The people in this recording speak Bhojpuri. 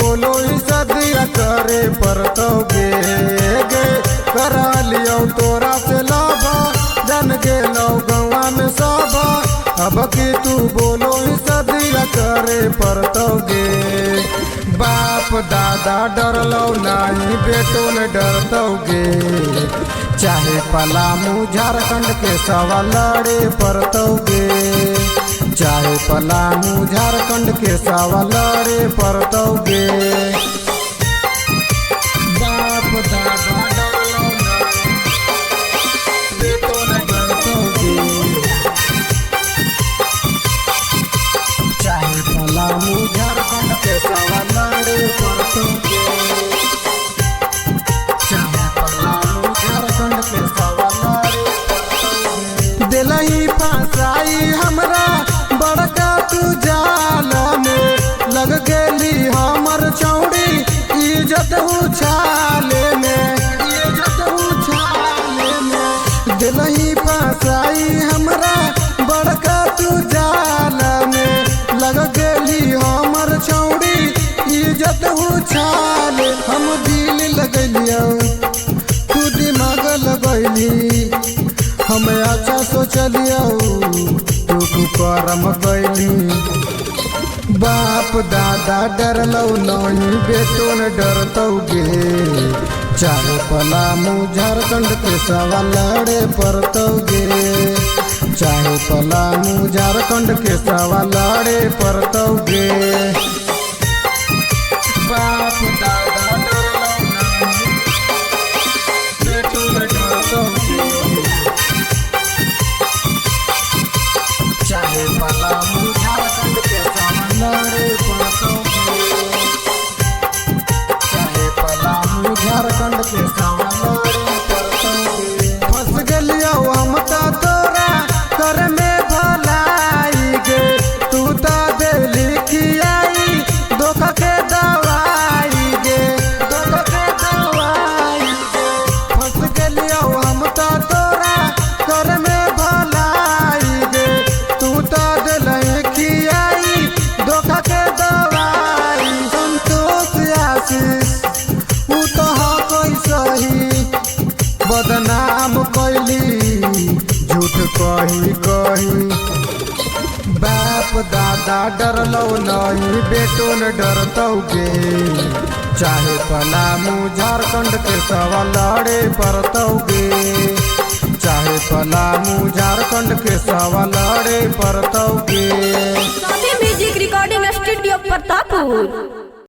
बोलो सदिया करे परतोगे गे करा लियो तोरा से लाभा जन गेलो गवा में सभा अब की तू बोलो सदिया करे परतोगे। बाप दादा डरलो नहीं बेटो ने डरतोगे चाहे पलामू झारखंड के सवा लड़े परतोगे चाहे पलामू झारखंड के सवा लड़े परतोगे। बाप दादा डरलो नहीं बेटो ने डरतोगे चाहे पलामू झारखंड के सवा लड़े परतोगे चाहे पलामू झारखंड के सवा लड़े परतोगे। दिलही फसाई हमरा बड़का तू जाल में लग गेली हमर चौड़ी इज्जत उछाले में दिलही फसाई हमरा बड़का तू जाल में लग गेली हमर चौड़ी इज्जत उछाले। हम दिल लगलियो तू दिमाग लगैली हम अच्छा सोचलियो तू करम कैली। बाप दादा डरलो नहीं बेटो ने डरतोगे चाहे पलामू झारखंड के सवा लड़े परतोगे चाहे पलामू झारखंड के सवा लड़े परतोगे। बाप दादा डरलो नहीं बेटो ने डरतोगे चाहे पलामू झारखंड के सवा लड़े परतोगे चाहे पलामू झारखंड के सवा लड़े परतोगे। फंस गेलियो हम ता तोरा कर में भलाई गे तू ता दे लिखियाई धोखा के दवाई गे धोखा के दवाई गे। फंस गेलियो हम ता तोरा कर में भलाई गे तू ता दे लिखियाई धोखा के दवाई। संतोष आशीष ऊ तो कोई सही बदनाम कैली झूठ कही कही। बाप दादा डरलो नहीं बेटो ने डरतोगे चाहे पलामू झारखंड के सवा लड़े परतोगे चाहे पलामू झारखंड के सवा लड़े परतोगे। Music recording studio Pratappur.